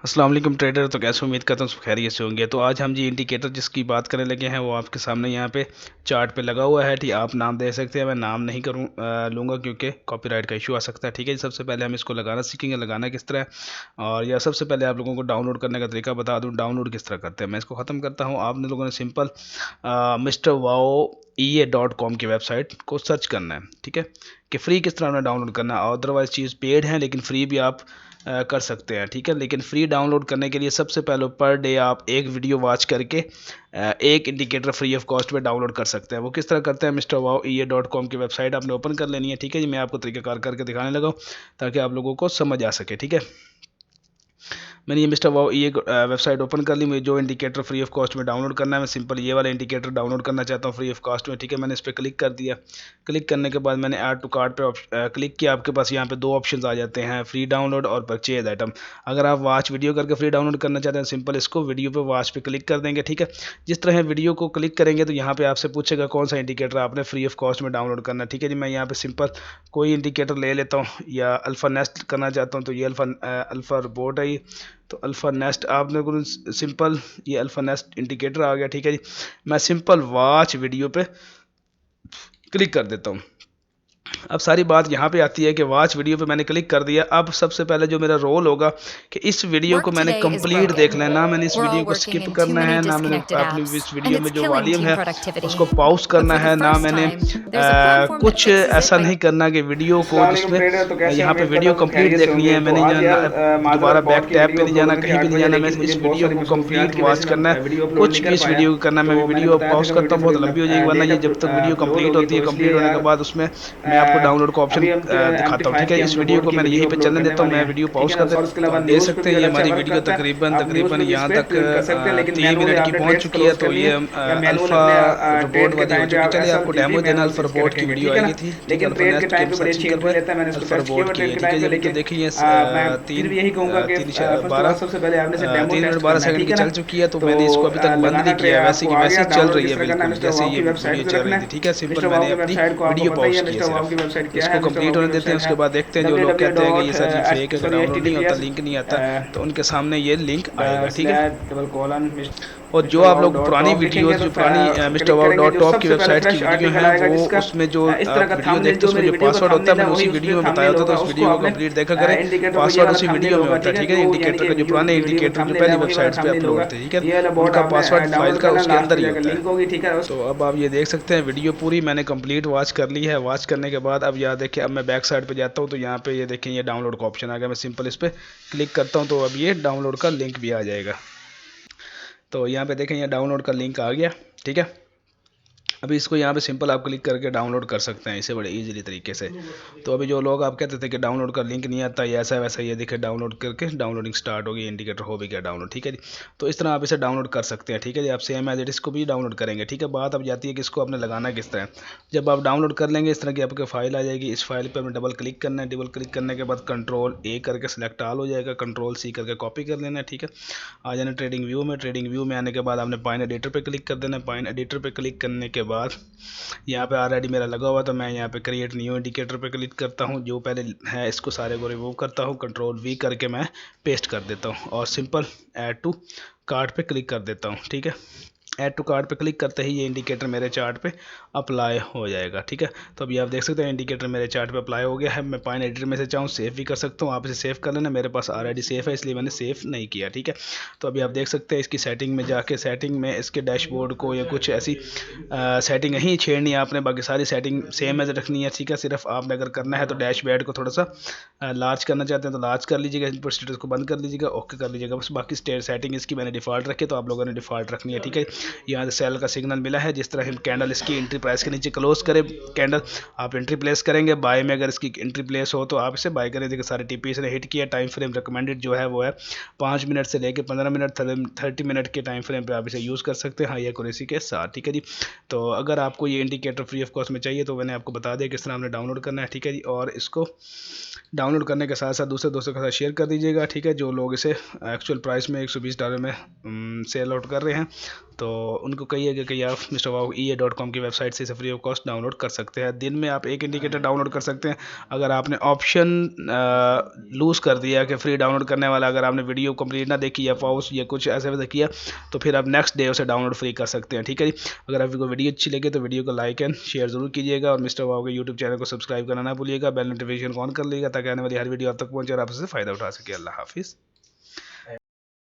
अस्सलाम वालेकुम ट्रेडर। तो कैसे उम्मीद करता हूँ सब खैरियत से होंगे। तो आज हम जी इंडिकेटर जिसकी बात करने लगे हैं वो आपके सामने यहाँ पे चार्ट पे लगा हुआ है। ठीक, आप नाम दे सकते हैं, मैं नाम नहीं लूँगा क्योंकि कॉपीराइट का इशू आ सकता है। ठीक है जी, सबसे पहले हम इसको लगाना सीखेंगे, लगाना किस तरह है। और या सबसे पहले आप लोगों को डाउनलोड करने का तरीका बता दूँ, डाउनलोड किस तरह करते हैं। मैं इसको ख़त्म करता हूँ। आपने लोगों ने सिंपल मिस्टर वाओ EA.com की वेबसाइट को सर्च करना है। ठीक है, कि फ्री किस तरह डाउनलोड करना है। अदरवाइज चीज़ पेड है लेकिन फ्री भी आप कर सकते हैं। ठीक है, लेकिन फ्री डाउनलोड करने के लिए सबसे पहले पर डे आप एक वीडियो वॉच करके एक इंडिकेटर फ्री ऑफ कॉस्ट पे डाउनलोड कर सकते हैं। वो किस तरह करते हैं, मिस्टर वाओ EA.com की वेबसाइट आपने ओपन कर लेनी है। ठीक है जी, मैं आपको तरीकाकार करके दिखाने लगा ताकि आप लोगों को समझ आ सके। ठीक है, मैंने ये मिस्टर वाओ ये वेबसाइट ओपन कर ली। मुझे जो इंडिकेटर फ्री ऑफ कॉस्ट में डाउनलोड करना है, मैं सिंपल ये वाला इंडिकेटर डाउनलोड करना चाहता हूँ फ्री ऑफ कॉस्ट में। ठीक है, मैंने इस पर क्लिक कर दिया। क्लिक करने के बाद मैंने ऐड टू कार्ट पे क्लिक किया। आपके पास यहाँ पे दो ऑप्शन आ जाते हैं, फ्री डाउनलोड और परचेज आइटम। अगर आप वॉच वीडियो करके फ्री डाउनलोड करना चाहते हैं, सिंपल इसको वीडियो पे वॉच पे क्लिक कर देंगे। ठीक है, जिस तरह वीडियो को क्लिक करेंगे तो यहाँ पे आपसे पूछेगा कौन सा इंडिकेटर आपने फ्री ऑफ कॉस्ट में डाउनलोड करना है। ठीक है जी, मैं यहाँ पे सिंपल कोई इंडिकेटर ले लेता हूँ, या अल्फ़ा नेस्ट करना चाहता हूँ तो ये अल्फ़ा रिपोर्ट है। तो अल्फ़ा नेस्ट आपने को सिंपल ये अल्फ़ा नेस्ट इंडिकेटर आ गया। ठीक है जी, मैं सिंपल वॉच वीडियो पे क्लिक कर देता हूँ। अब सारी बात यहाँ पे आती है कि वॉच वीडियो पे मैंने क्लिक कर दिया। अब सबसे पहले जो मेरा रोल होगा कि इस वीडियो को Work मैंने today is कंप्लीट देख broken. लेना, ना मैंने इस We're वीडियो all को working स्किप in too करना many है, ना मैंने disconnected अपनी apps, इस and वीडियो it's में जो killing वॉल्यूम team है उसको productivity. पॉज But करना for the है, ना first मैंने time, there's a platform that कुछ fixes it ऐसा by नहीं करना कि वीडियो को अस्सलाम वालेकुम जिसमें ट्रेडर। तो कैसे हैं? यहाँ पे उम्मीद करता वीडियो हूँ सब कंप्लीट खैरियत से देखनी होंगे। है, तो मैंने आज यार दोबारा माजरत बैक बॉट की टैब पे वीडियो नहीं अपलोड जाना, करनी थी कहीं 8 भी नहीं बजे, जाना। मैं लेकिन मुझे इस बहुत वीडियो सारी को मसरूफियात कंप्लीट की वजह वॉच से करना मैं है। वीडियो अपलोड कुछ नहीं भी कर इस पाया। वीडियो को करना, मैं तो मैंने वीडियो बताया था पॉज कि मैं करता वीडियो हूँ बहुत तक लंबी हो जाएगी, वरना ये लेकर जब तक वीडियो अपलोड कंप्लीट होगी, होती है, तो कंप्लीट इसलिए होने के यार बाद उसमें मैं आपको डाउनलोड का ऑप्शन अभी हम दिखाता हूँ। MT5 ठीक है, की इस हम वीडियो बोर्ड को की मैंने यहीं वीडियो पे अपलोड चलने करने देता हूँ, वाले मैं हैं, वीडियो ठीक पॉज है कर ना। और उसके देता। तो अलावा आप देख न्यूज़ पे सकते भी हैं और ये अच्छा हमारी वर्क वीडियो करता है। तकरीबन आप न्यूज़ तकरीबन पे भी इस यहाँ पर तक कर सकते हैं, लेकिन 3 मैनुअली मिनट की आपने पहुँच ट्रेड्स चुकी है। क्लोज तो करनी ये है, या मैनुअल अल्फ़ा अपने रिपोर्ट ट्रेड के वाली हो टाइम पे चुकी। आप चलिए ऐसा आपको चीज़ भी डेमो देना, मैनुअल अल्फ़ा चीज़ भी रिपोर्ट की रखेंगे, वीडियो ठीक है ना। आएगी थी। ठीक है, लेकिन अल्फ़ा ट्रेड के नेस्ट की टाइम पे बड़ी सर्चिंग अच्छी कर एंट्री पाए, लेता है, मैंने इसको अल्फ़ा टेस्ट किया हुआ रिपोर्ट की ट्रेड है। के ठीक है टाइम जी, पे। अभी तो लेकिन देखिए ये मैं फिर तीन भी यही कहूँगा कि तीन फर्स्ट ऑफ ऑल बारह सबसे पहले आपने इसे डेमो 3 मिनट टेस्ट 12 करना है, सेकंड ठीक की है ना। चल चुकी है। तो तो मैंने इसको अभी तक बंद लगाना नहीं किया है, वैसे आपको की आ वैसे गया। ही चल डाउनलोड रही किस है तरह करना है, बिल्कुल मिस्टर जैसे वाव ये की वीडियो वेबसाइट को चल रखना रही थी। है। ठीक है, सिंपल मिस्टर मैंने वाव की अपनी वेबसाइट को आपको वीडियो पता ही पॉज है, की है मिस्टर वाव की सिर्फ। वेबसाइट क्या इसको है। मिस्टर कंप्लीट वाव की होने देते हैं, वेबसाइट उसके है बाद देखते हैं जो लोग कहते हैं कि ये सर जी फेक है, डाउनलोड नहीं होता, लिंक नहीं आता, तो उनके सामने ये लिंक आएगा। ठीक है, www.colon और जो मिस्टर आप वाव लोग डॉट पुरानी टॉप लिखेंगे वीडियोस तो जो पुरानी मिस्टर क्लिक वाव करेंगे, डॉट जो टॉप की सबसे पहले वेबसाइट की फ्रेश वीडियो आर्टिकल हैं, आएगा वो जिसका उसमें जो इस तरह आप का वीडियो थंबनेल, देखते हैं जो उसमें मेरी जो वीडियो का पासवर्ड होता है थंबनेल है मैंने वही उसी उस वीडियो पर में बताया थंबनेल होता था, होगा, उस उसको वीडियो को आपने कंप्लीट देखा करें। इंडिकेटर को ये पासवर्ड वाला उसी थंबनेल वीडियो में होगा, होता है। ठीक है। ठीक है, जो यानी इंडिकेटर कि का जो पुराने वीडियो इंडिकेटर का जो थंबनेल है पहली वही वाला वेबसाइट्स पे थंबनेल अपलोड होगा। थे, ठीक है, ये वाला बोर्ड उनका आपने पासवर्ड फाइल डाउनलोड का करना, उसके लास्ट अंदर पे ही जाकर होता है। लिंक होगी, ठीक है। तो अब आप ये देख सकते हैं वीडियो पूरी मैंने कंप्लीट वॉच कर ली है। वॉच करने के बाद अब यहाँ देखिए, अब मैं बैक साइड पे जाता हूँ तो यहाँ पे ये देखें ये डाउनलोड का ऑप्शन आ गया। मैं सिंपल इस पर क्लिक करता हूँ तो अब ये डाउनलोड का लिंक भी आ जाएगा। तो यहाँ पे देखें ये डाउनलोड का लिंक आ गया। ठीक है, अभी इसको यहाँ पे सिंपल आप क्लिक करके डाउनलोड कर सकते हैं इसे बड़े इजीली तरीके से। तो अभी जो लोग आप कहते थे कि डाउनलोड का लिंक नहीं आता, ये ऐसा वैसा, ये देखे डाउनलोड करके डाउनलोडिंग स्टार्ट हो गई, इंडिकेटर हो भी गया डाउनलोड। ठीक है जी, तो इस तरह आप इसे डाउनलोड कर सकते हैं। ठीक है जी, आप सेम एज इट इसको भी डाउनलोड करेंगे। ठीक है, बात अब जाती है कि इसको आपने लगाना किस तरह। जब आप डाउनलोड कर लेंगे इस तरह की आपके फाइल आ जाएगी। इस फाइल पर आपने डबल क्लिक करना है। डबल क्लिक करने के बाद कंट्रोल A करके सिलेक्ट ऑल हो जाएगा, कंट्रोल C करके कॉपी कर लेना है। ठीक है, आ जाना ट्रेडिंग व्यू में। ट्रेडिंग व्यू में आने के बाद आपने पाइन एडिटर पे क्लिक कर देना है। पाइन एडिटर पे क्लिक करने के बाद यहाँ पे ऑलरेडी मेरा लगा हुआ, तो मैं यहाँ पे क्रिएट न्यू इंडिकेटर पे क्लिक करता हूँ। जो पहले है इसको सारे को रिमूव करता हूँ, कंट्रोल V करके मैं पेस्ट कर देता हूँ और सिंपल ऐड टू कार्ट पे क्लिक कर देता हूँ। ठीक है, ऐड टू कार्ट पे क्लिक करते ही ये इंडिकेटर मेरे चार्ट पे अप्लाई हो जाएगा। ठीक है, तो अभी आप देख सकते हैं इंडिकेटर मेरे चार्ट पे अप्लाई हो गया है। मैं पाइन एडिटर में से चाहूँ सेव भी कर सकता हूँ, आप इसे सेव कर लेना। मेरे पास ऑलरेडी सेव है इसलिए मैंने सेव नहीं किया। ठीक है, तो अभी आप देख सकते हैं इसकी सेटिंग में जाके, सेटिंग में इसके डैशबोर्ड को या कुछ ऐसी सेटिंग नहीं छेड़नी है आपने, बाकी सारी सेटिंग सेम एज रखनी है। ठीक है, सिर्फ आपने अगर करना है तो डैशबोर्ड को थोड़ा सा लार्ज करना चाहते हैं तो लार्ज कर लीजिएगा, इनपुट स्टेटस को बंद कर लीजिएगा, ओके कर लीजिएगा बस। बाकी सेटिंग इसकी मैंने डिफ़ॉल्ट रखी, तो आप लोगों ने डिफ़ॉल्ट रखनी है। ठीक है, यहाँ से सेल का सिग्नल मिला है। जिस तरह हम कैंडल इसकी एंट्री प्राइस के नीचे क्लोज करें कैंडल, आप एंट्री प्लेस करेंगे। बाय में अगर इसकी एंट्री प्लेस हो तो आप इसे बाय करें। देखिए सारे टीपी इसने हिट किया। टाइम फ्रेम रिकमेंडेड जो है वो है 5 मिनट से लेकर 15 मिनट 30 मिनट के टाइम फ्रेम पे आप इसे यूज़ कर सकते हैं हाई एक्यूरेसी के साथ। ठीक है जी, तो अगर आपको ये इंडिकेटर फ्री ऑफ कॉस्ट में चाहिए तो मैंने आपको बता दिया किस तरह हमने डाउनलोड करना है। ठीक है जी, और इसको डाउनलोड करने के साथ साथ दूसरे दोस्तों के साथ शेयर कर दीजिएगा। ठीक है, जो लोग इसे एक्चुअल प्राइस में $120 में सेल आउट कर रहे हैं, तो उनको कहिएगा कि आप mrwowea.com की वेबसाइट से इसे फ्री ऑफ कॉस्ट डाउनलोड कर सकते हैं। दिन में आप एक इंडिकेटर डाउनलोड कर सकते हैं। अगर आपने ऑप्शन लूज़ कर दिया कि फ्री डाउनलोड करने वाला, अगर आपने वीडियो कंप्लीट ना देखी या पॉज या कुछ ऐसे वैसे किया, तो फिर आप नेक्स्ट डे उसे डाउनलोड फ्री कर सकते हैं। ठीक है जी। अगर आपको वीडियो अच्छी लगे तो वीडियो को लाइक एंड शेयर जरूर कीजिएगा, और मिस्टर वाव के यूट्यूब चैनल को सब्सक्राइब करना ना भूलिएगा, बेल नोटिफिकेशन ऑन कर लीजिएगा ताकि आने वाली हर वीडियो आप तक पहुँचे और आप उससे फ़ायदा उठा सके। अल्लाह हाफिज़।